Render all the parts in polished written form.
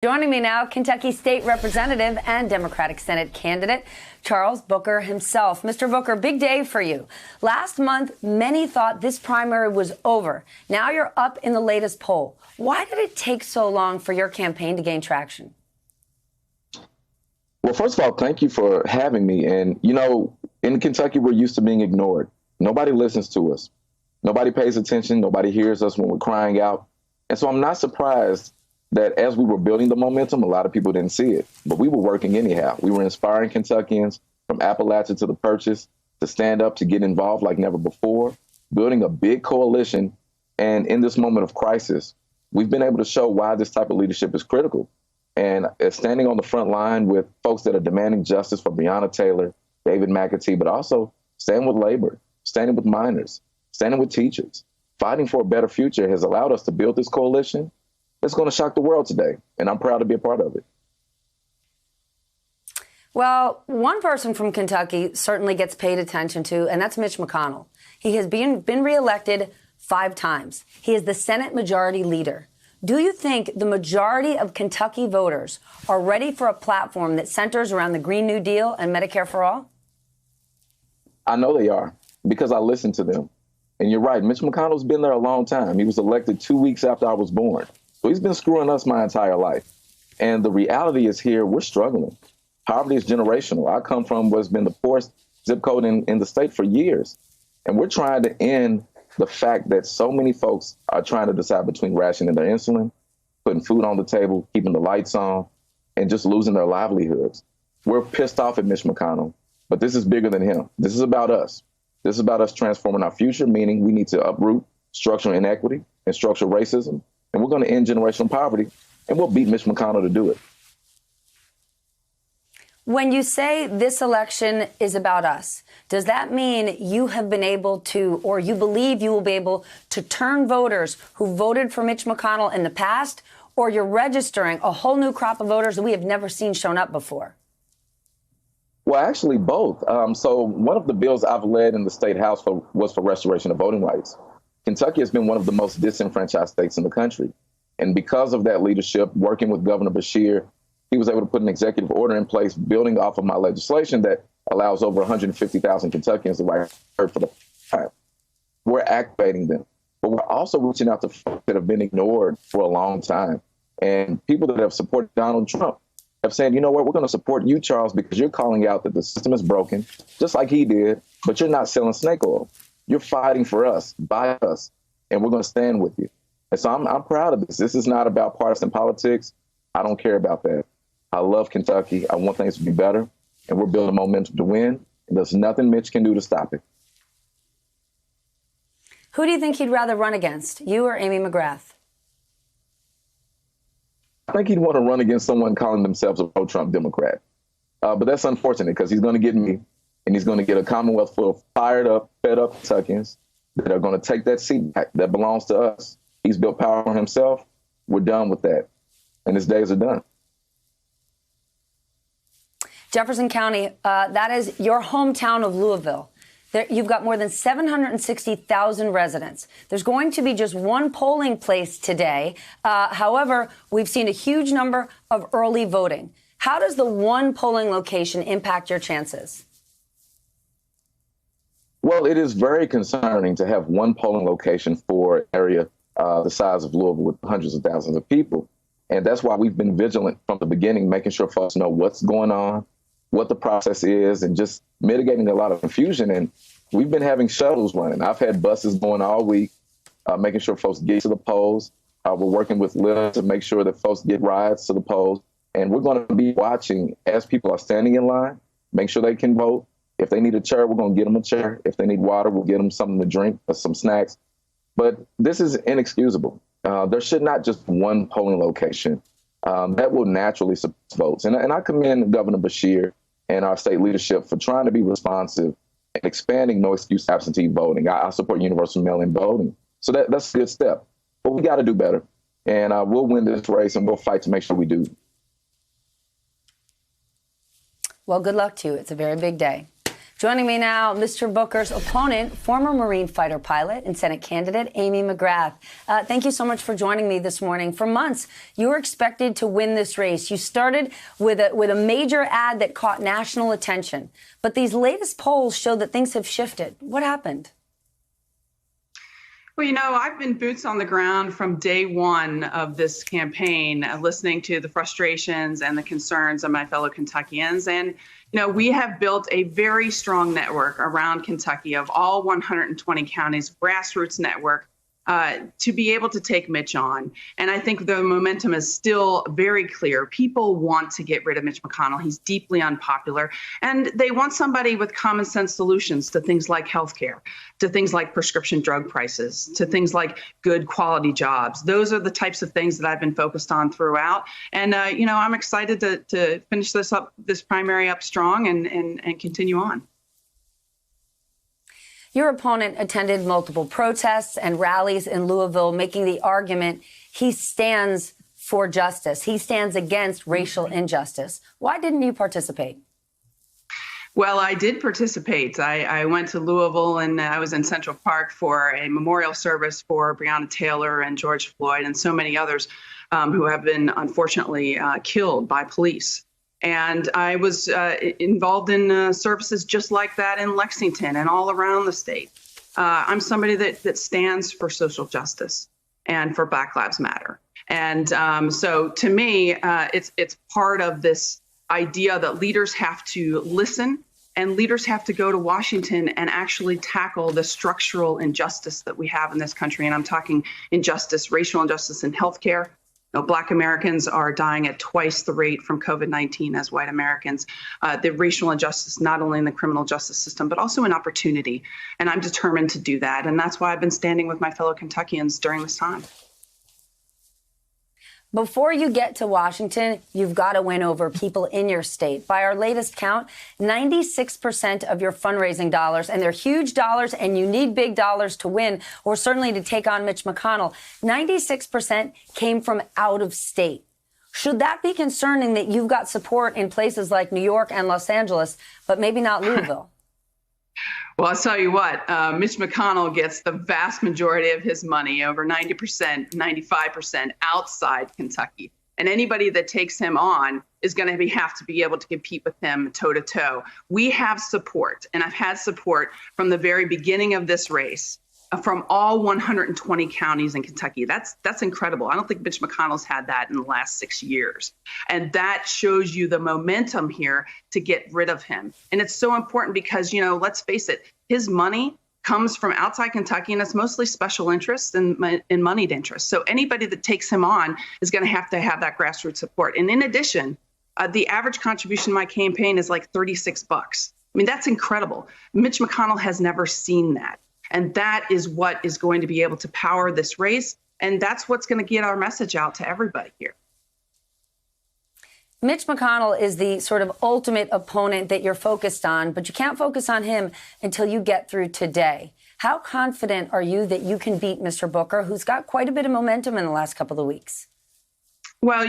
Joining me now, Kentucky State Representative and Democratic Senate candidate, Charles Booker himself. Mr. Booker, big day for you. Last month, many thought this primary was over. Now you're up in the latest poll. Why did it take so long for your campaign to gain traction? Well, first of all, thank you for having me. And, you know, in Kentucky, we're used to being ignored. Nobody listens to us. Nobody pays attention. Nobody hears us when we're crying out. And so I'm not surprised that as we were building the momentum, a lot of people didn't see it. But we were working anyhow. We were inspiring Kentuckians from Appalachia to the Purchase to stand up, to get involved like never before, building a big coalition. And in this moment of crisis, we've been able to show why this type of leadership is critical. And standing on the front line with folks that are demanding justice for Breonna Taylor, David McAtee, but also standing with labor, standing with miners, standing with teachers, fighting for a better future has allowed us to build this coalition. It's going to shock the world today, and I'm proud to be a part of it. Well, one person from Kentucky certainly gets paid attention to, and that's Mitch McConnell. He has been reelected 5 times. He is the Senate Majority Leader. Do you think the majority of Kentucky voters are ready for a platform that centers around the Green New Deal and Medicare for All? I know they are, because I listen to them. And you're right, Mitch McConnell's been there a long time. He was elected 2 weeks after I was born. So he's been screwing us my entire life. And the reality is here, we're struggling. Poverty is generational. I come from what's been the poorest zip code in the state for years. And we're trying to end the fact that so many folks are trying to decide between rationing their insulin, putting food on the table, keeping the lights on, and just losing their livelihoods. We're pissed off at Mitch McConnell, but this is bigger than him. This is about us. This is about us transforming our future, meaning we need to uproot structural inequity and structural racism. And we're going to end generational poverty, and we'll beat Mitch McConnell to do it. When you say this election is about us, does that mean you have been able to, or you believe you will be able to turn voters who voted for Mitch McConnell in the past, or you're registering a whole new crop of voters that we have never seen shown up before? Well, actually, both. So one of the bills I've led in the state house was for restoration of voting rights. Kentucky has been one of the most disenfranchised states in the country. And because of that leadership, working with Governor Beshear, he was able to put an executive order in place building off of my legislation that allows over 150,000 Kentuckians the right for the time. We're activating them, but we're also reaching out to folks that have been ignored for a long time. And people that have supported Donald Trump have said, you know what, we're going to support you, Charles, because you're calling out that the system is broken, just like he did, but you're not selling snake oil. You're fighting for us, by us, and we're going to stand with you. And so I'm proud of this. This is not about partisan politics. I don't care about that. I love Kentucky. I want things to be better, and we're building momentum to win. And there's nothing Mitch can do to stop it. Who do you think he'd rather run against, you or Amy McGrath? I think he'd want to run against someone calling themselves a pro-Trump Democrat. But that's unfortunate because he's going to get me. And he's going to get a Commonwealth full of fired up, fed up Kentuckians that are going to take that seat back that belongs to us. He's built power for himself. We're done with that. And his days are done. Jefferson County, that is your hometown of Louisville. You've got more than 760,000 residents. There's going to be just one polling place today. However, we've seen a huge number of early voting. How does the one polling location impact your chances? Well, it is very concerning to have one polling location for an area the size of Louisville with hundreds of thousands of people. And that's why we've been vigilant from the beginning, making sure folks know what's going on, what the process is, and just mitigating a lot of confusion. And we've been having shuttles running. I've had buses going all week, making sure folks get to the polls. We're working with Lyft to make sure that folks get rides to the polls. And we're going to be watching as people are standing in line, make sure they can vote. If they need a chair, we're going to get them a chair. If they need water, we'll get them something to drink or some snacks. But this is inexcusable. There should not just one polling location. That will naturally support votes. And I commend Governor Beshear and our state leadership for trying to be responsive and expanding no excuse absentee voting. I support universal mail-in voting. So that's a good step. But we got to do better. And we'll win this race, and we'll fight to make sure we do. Well, good luck to you. It's a very big day. Joining me now, Mr. Booker's opponent, former Marine fighter pilot and Senate candidate Amy McGrath. Thank you so much for joining me this morning. For months, you were expected to win this race. You started with a major ad that caught national attention. But these latest polls show that things have shifted. What happened? Well, I've been boots on the ground from day one of this campaign, listening to the frustrations and the concerns of my fellow Kentuckians. And, we have built a very strong network around Kentucky of all 120 counties, grassroots network, to be able to take Mitch on. And I think the momentum is still very clear. People want to get rid of Mitch McConnell. He's deeply unpopular. And they want somebody with common sense solutions to things like healthcare, to things like prescription drug prices, to things like good quality jobs. Those are the types of things that I've been focused on throughout. And, I'm excited to finish this primary up strong and continue on. Your opponent attended multiple protests and rallies in Louisville, making the argument he stands for justice. He stands against racial injustice. Why didn't you participate? Well, I did participate. I went to Louisville and I was in Central Park for a memorial service for Breonna Taylor and George Floyd and so many others who have been unfortunately killed by police. And I was involved in services just like that in Lexington and all around the state. I'm somebody that stands for social justice and for Black Lives Matter. And so to me, it's part of this idea that leaders have to listen and leaders have to go to Washington and actually tackle the structural injustice that we have in this country. And I'm talking injustice, racial injustice in healthcare. Black Americans are dying at twice the rate from COVID-19 as white Americans. The racial injustice, not only in the criminal justice system, but also in opportunity. And I'm determined to do that. And that's why I've been standing with my fellow Kentuckians during this time. Before you get to Washington, you've got to win over people in your state. By our latest count, 96% of your fundraising dollars, and they're huge dollars, and you need big dollars to win, or certainly to take on Mitch McConnell, 96% came from out of state. Should that be concerning that you've got support in places like New York and Los Angeles, but maybe not Louisville? Well, I'll tell you what, Mitch McConnell gets the vast majority of his money, over 90%, 95% outside Kentucky. And anybody that takes him on is going to have to be able to compete with him toe to toe. We have support, and I've had support from the very beginning of this race from all 120 counties in Kentucky. That's incredible. I don't think Mitch McConnell's had that in the last 6 years. And that shows you the momentum here to get rid of him. And it's so important because, let's face it, his money comes from outside Kentucky, and it's mostly special interests and moneyed interests. So anybody that takes him on is going to have that grassroots support. And in addition, the average contribution to my campaign is like $36. I mean, that's incredible. Mitch McConnell has never seen that. And that is what is going to be able to power this race. And that's what's going to get our message out to everybody here. Mitch McConnell is the sort of ultimate opponent that you're focused on, but you can't focus on him until you get through today. How confident are you that you can beat Mr. Booker, who's got quite a bit of momentum in the last couple of weeks? Well,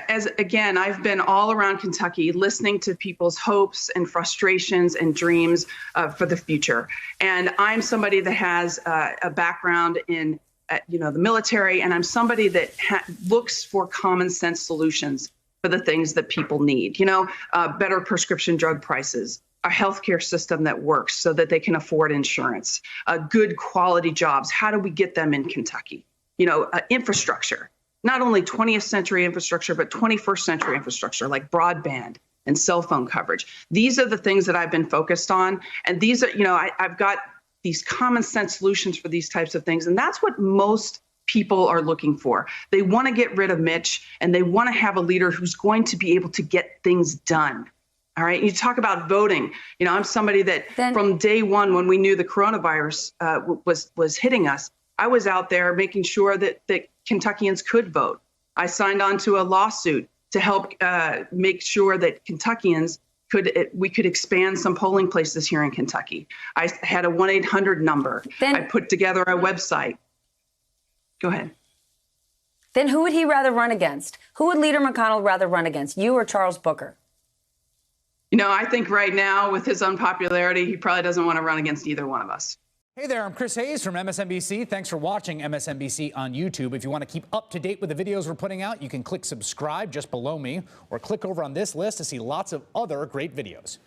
I've been all around Kentucky listening to people's hopes and frustrations and dreams for the future. And I'm somebody that has a background in, the military, and I'm somebody that looks for common sense solutions for the things that people need. Better prescription drug prices, a healthcare system that works so that they can afford insurance, good quality jobs. How do we get them in Kentucky? Infrastructure. Not only 20th century infrastructure, but 21st century infrastructure like broadband and cell phone coverage. These are the things that I've been focused on. And these are, I've got these common sense solutions for these types of things. And that's what most people are looking for. They want to get rid of Mitch, and they want to have a leader who's going to be able to get things done. All right. You talk about voting. I'm somebody that from day one, when we knew the coronavirus was hitting us, I was out there making sure that Kentuckians could vote. I signed on to a lawsuit to help make sure that Kentuckians we could expand some polling places here in Kentucky. I had a 1-800 number. I put together a website. Go ahead. Then who would he rather run against? Who would Leader McConnell rather run against, you or Charles Booker? I think right now with his unpopularity, he probably doesn't want to run against either one of us. Hey there, I'm Chris Hayes from MSNBC. Thanks for watching MSNBC on YouTube. If you want to keep up to date with the videos we're putting out, you can click subscribe just below me or click over on this list to see lots of other great videos.